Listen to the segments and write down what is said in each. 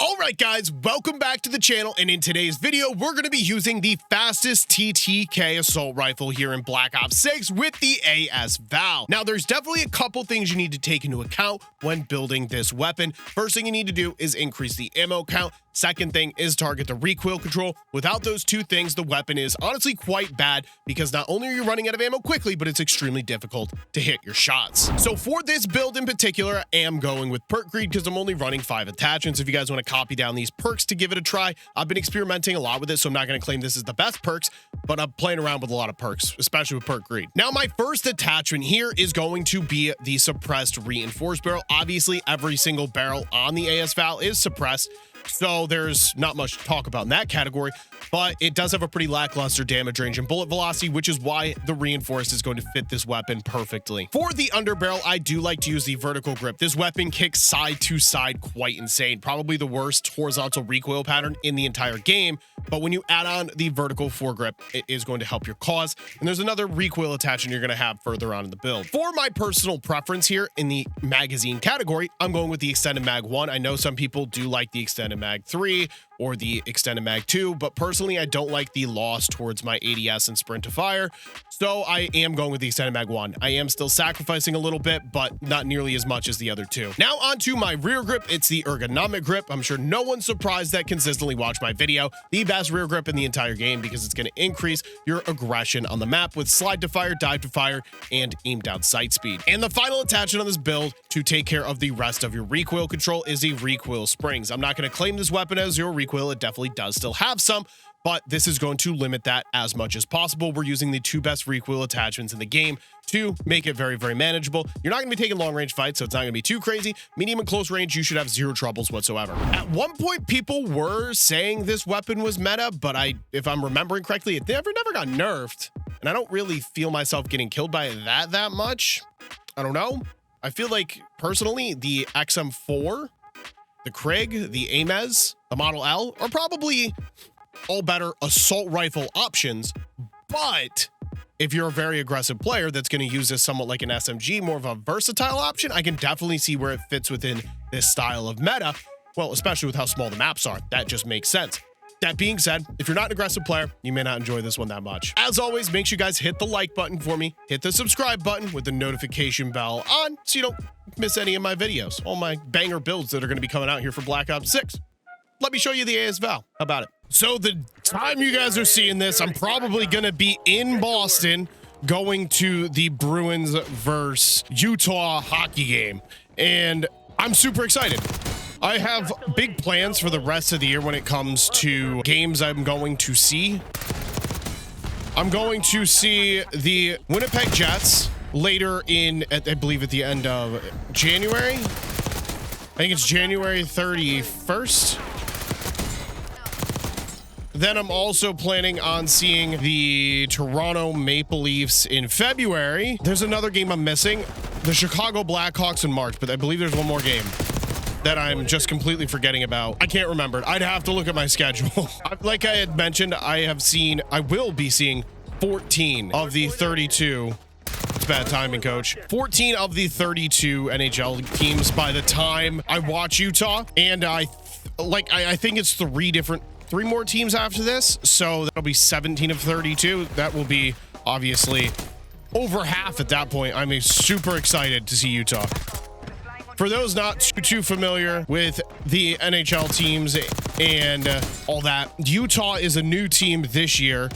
All right, guys, welcome back to the channel, and in today's video, we're going to be using the fastest TTK assault rifle here in Black Ops 6 with the VAL. Now, there's definitely a couple things you need to take into account when building this weapon. First thing you need to do is increase the ammo count. Second thing is target the recoil control. Without those two things, the weapon is honestly quite bad because not only are you running out of ammo quickly, but it's extremely difficult to hit your shots. So for this build in particular, I am going with perk greed because I'm only running 5 attachments. If you guys want to copy down these perks to give it a try, I've been experimenting a lot with it, so I'm not going to claim this is the best perks, but I'm playing around with a lot of perks, especially with perk greed. Now, my first attachment here is going to be the suppressed reinforced barrel. Obviously, every single barrel on the VAL is suppressed, so there's not much to talk about in that category, but it does have a pretty lackluster damage range and bullet velocity, which is why the reinforced is going to fit this weapon perfectly. For the underbarrel, I do like to use the vertical grip. This weapon kicks side to side quite insane, probably the worst horizontal recoil pattern in the entire game, but when you add on the vertical foregrip, it is going to help your cause, and there's another recoil attachment you're going to have further on in the build. For my personal preference here in the magazine category, I'm going with the extended mag 1. I know some people do like the extended mag 3 or the extended mag 2, but personally I don't like the loss towards my ADS and sprint to fire, so I am going with the extended mag 1. I am still sacrificing a little bit, but not nearly as much as the other two. Now onto my rear grip. It's the ergonomic grip. I'm sure no one's surprised that consistently watch my video. The best rear grip in the entire game because it's going to increase your aggression on the map with slide to fire, dive to fire, and aim down sight speed. And the final attachment on this build to take care of the rest of your recoil control is the recoil springs. I'm not going to claim this weapon as zero recoil. It definitely does still have some, but this is going to limit that as much as possible. We're using the two best recoil attachments in the game to make it very, very manageable. You're not going to be taking long range fights, so it's not going to be too crazy. Medium and close range, you should have zero troubles whatsoever. At one point, people were saying this weapon was meta, but if I'm remembering correctly, it never got nerfed, and I don't really feel myself getting killed by it that much. I don't know. I feel like personally, the XM4, the Krig, the Ames, the Model L are probably all better assault rifle options, but if you're a very aggressive player that's going to use this somewhat like an SMG, more of a versatile option, I can definitely see where it fits within this style of meta. Well, especially with how small the maps are, that just makes sense. That being said, if you're not an aggressive player, you may not enjoy this one that much. As always, make sure you guys hit the like button for me, hit the subscribe button with the notification bell on so you don't miss any of my videos, all my banger builds that are going to be coming out here for Black Ops 6. Let me show you the VAL. How about it? So the time you guys are seeing this, I'm probably going to be in Boston going to the Bruins versus Utah hockey game, and I'm super excited. I have big plans for the rest of the year when it comes to games I'm going to see. I'm going to see the Winnipeg Jets later in, I believe at the end of January. I think it's January 31st. Then I'm also planning on seeing the Toronto Maple Leafs in February. There's another game I'm missing, the Chicago Blackhawks in March, but I believe there's one more game that I'm just completely forgetting about. I can't remember it. I'd have to look at my schedule. Like I had mentioned, I will be seeing 14 of the 32. It's bad timing, coach. 14 of the 32 NHL teams by the time I watch Utah. And I think it's three more teams after this. So that'll be 17 of 32. That will be obviously over half at that point. I'm super excited to see Utah. For those not too familiar with the NHL teams and all that, Utah is a new team this year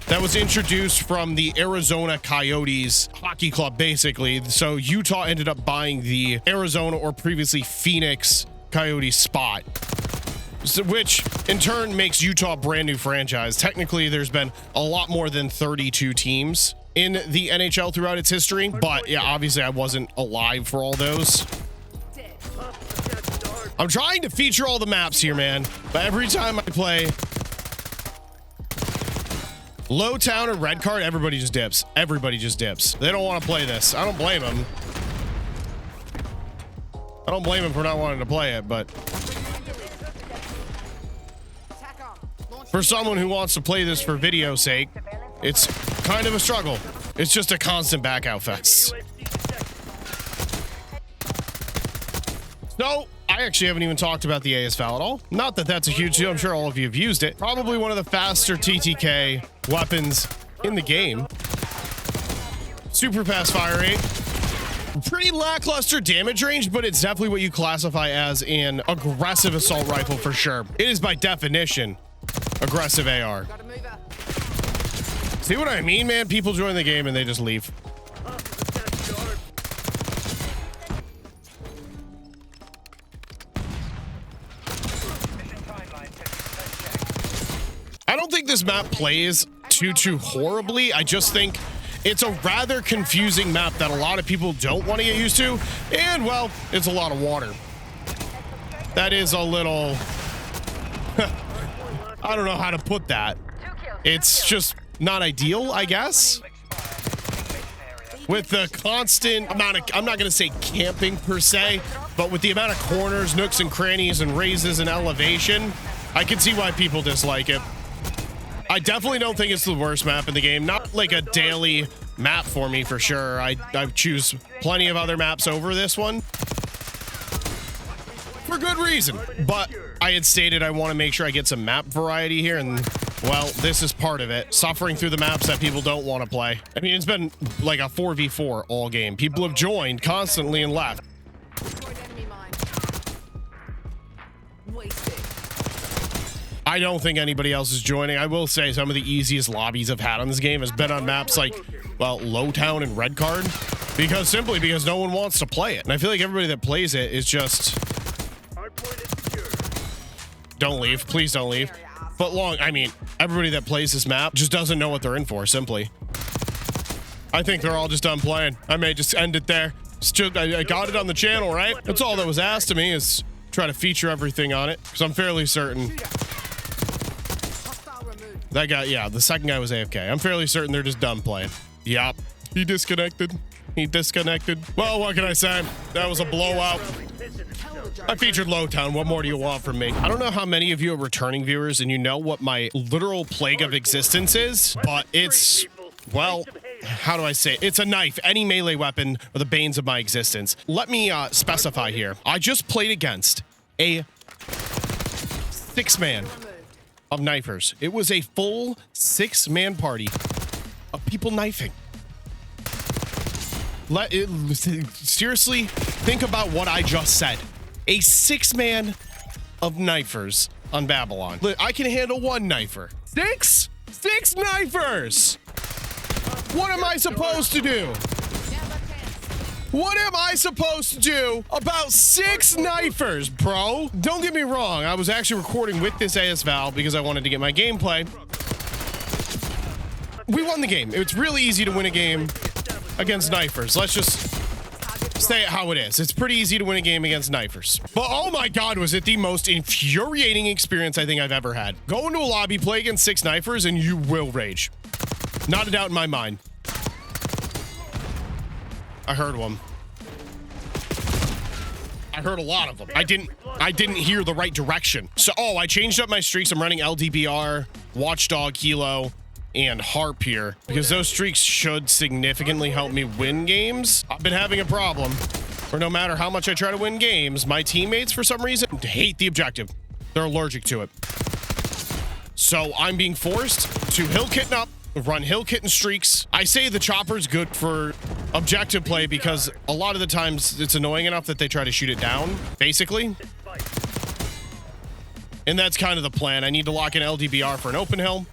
that was introduced from the Arizona Coyotes hockey club, basically. So Utah ended up buying the Arizona or previously Phoenix Coyotes spot, which in turn makes Utah a brand new franchise. Technically, there's been a lot more than 32 teams in the NHL throughout its history, but yeah, obviously I wasn't alive for all those. I'm trying to feature all the maps here, man, but every time I play Low Town or Red Card, everybody just dips. Everybody just dips. They don't want to play this. I don't blame them. I don't blame them for not wanting to play it, but for someone who wants to play this for video's sake, it's kind of a struggle. It's just a constant back out fest. So I actually haven't even talked about the ASVAL at all. Not that that's a huge deal. I'm sure all of you have used it. Probably one of the faster TTK weapons in the game. Super fast fire rate. Pretty lackluster damage range, but it's definitely what you classify as an aggressive assault rifle for sure. It is by definition aggressive AR. See what I mean, man? People join the game and they just leave. I don't think this map plays too horribly. I just think it's a rather confusing map that a lot of people don't want to get used to. And, well, it's a lot of water. That is a little... I don't know how to put that. It's just not ideal, I guess. With the constant amount of... I'm not going to say camping per se, but with the amount of corners, nooks, and crannies, and raises and elevation, I can see why people dislike it. I definitely don't think it's the worst map in the game. Not like a daily map for me, for sure. I choose plenty of other maps over this one. For good reason. But I had stated I want to make sure I get some map variety here, and, well, this is part of it. Suffering through the maps that people don't want to play. I mean, it's been like a 4v4 all game. People have joined constantly and left. I don't think anybody else is joining. I will say some of the easiest lobbies I've had on this game has been on maps like, well, Lowtown and Red Card, simply because no one wants to play it. And I feel like everybody that plays it is just... Don't leave. Please don't leave. But I mean, everybody that plays this map just doesn't know what they're in for, simply. I think they're all just done playing. I may just end it there. It's just, I got it on the channel, right? That's all that was asked of me, is try to feature everything on it, because I'm fairly certain... That guy, yeah, the second guy was AFK. I'm fairly certain they're just done playing. Yup. He disconnected. Well, what can I say? That was a blowout. I featured Lowtown. What more do you want from me? I don't know how many of you are returning viewers and you know what my literal plague of existence is, but it's, well, how do I say it? It's a knife. Any melee weapon are the banes of my existence. Let me specify here. I just played against a 6-man of knifers. It was a full 6-man party of people knifing. Seriously, think about what I just said. A 6-man of knifers on Babylon. I can handle one knifer. Six knifers. What am I supposed to do? What am I supposed to do about 6 knifers, bro? Don't get me wrong. I was actually recording with this ASVAL because I wanted to get my gameplay. We won the game. It's really easy to win a game against knifers. Let's just say it how it is. It's pretty easy to win a game against knifers. But oh my God, was it the most infuriating experience I think I've ever had. Go into a lobby, play against 6 knifers, and you will rage. Not a doubt in my mind. I heard one. I heard a lot of them. I didn't hear the right direction. So, I changed up my streaks. I'm running LDBR, Watchdog, Hilo, and Harp here because those streaks should significantly help me win games. I've been having a problem where no matter how much I try to win games, my teammates, for some reason, hate the objective. They're allergic to it. So I'm being forced to hill kitten up, run hill kitten streaks. I say the chopper's good for objective play because a lot of the times it's annoying enough that they try to shoot it down, basically. And that's kind of the plan. I need to lock in LDBR for an open hill.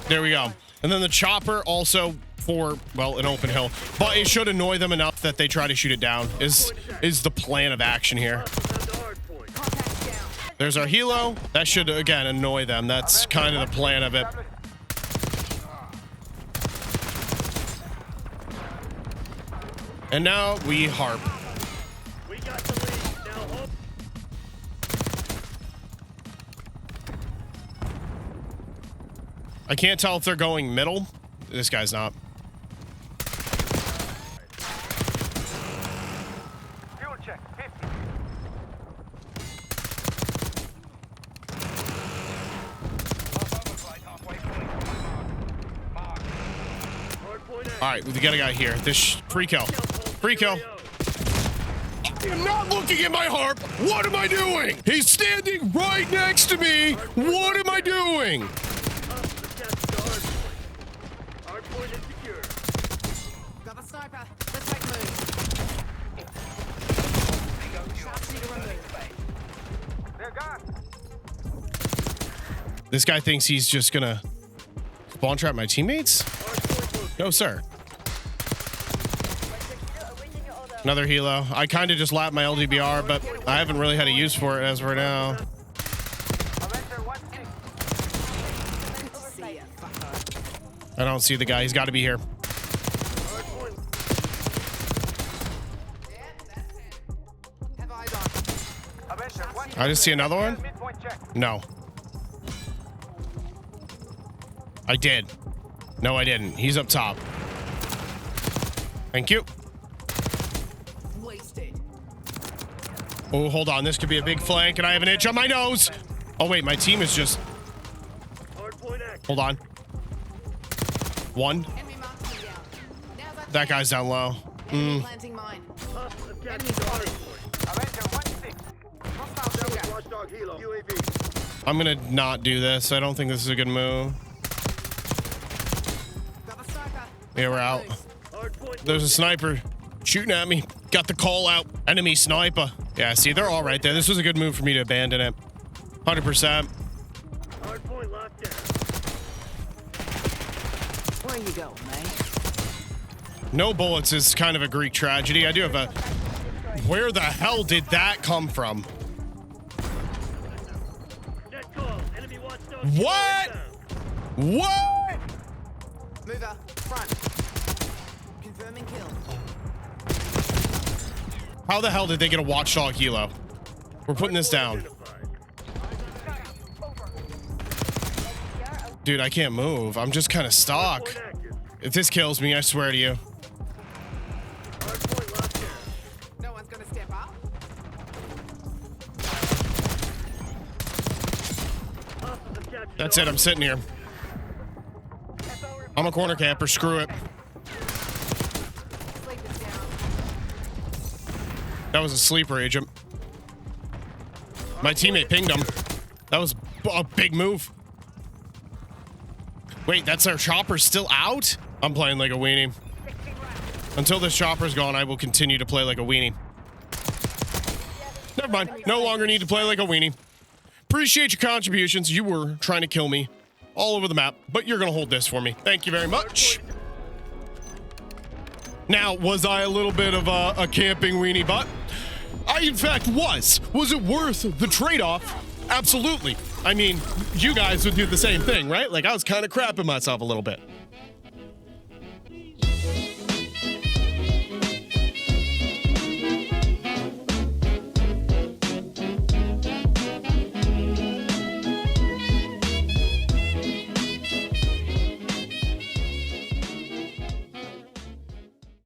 There we go. And then the chopper also for, well, an open hill, but it should annoy them enough that they try to shoot it down is the plan of action here. There's our helo. That should, again, annoy them. That's kind of the plan of it. And now we harp. I can't tell if they're going middle. This guy's not. All right, we got a guy here. This free kill. Free kill. I'm not looking at my harp. What am I doing? He's standing right next to me. What am I doing? Got the sniper. Let's make moves. They're gone. This guy thinks he's just gonna spawn trap my teammates? No, sir. Another helo. I kind of just lapped my LDBR, but I haven't really had a use for it as of right now. I don't see the guy. He's got to be here. I just see another one. No. I did. No, I didn't. He's up top. Thank you. Oh, hold on. This could be a big flank, and I have an itch on my nose. Oh, wait. My team is just... Hold on. One. That guy's down low. I'm gonna not do this. I don't think this is a good move. Yeah, we're out. There's a sniper shooting at me. Got the call out. Enemy sniper. Yeah, see, they're all right there. This was a good move for me to abandon it. 100%. Where you go, man? No bullets is kind of a Greek tragedy. I do have a... Where the hell did that come from? What? What? Mover, front. Confirming kill. How the hell did they get a watchdog helo? We're putting this down. Dude, I can't move. I'm just kind of stuck. If this kills me, I swear to you. No one's gonna step up. That's it. I'm sitting here. I'm a corner camper. Screw it. That was a sleeper agent. My teammate pinged him. That was a big move. Wait, that's our chopper still out? I'm playing like a weenie. Until this chopper's gone, I will continue to play like a weenie. Never mind. No longer need to play like a weenie. Appreciate your contributions. You were trying to kill me all over the map, but you're going to hold this for me. Thank you very much. Now, was I a little bit of a camping weenie butt? I, in fact, was. Was it worth the trade-off? Absolutely. I mean, you guys would do the same thing, right? Like, I was kind of crapping myself a little bit.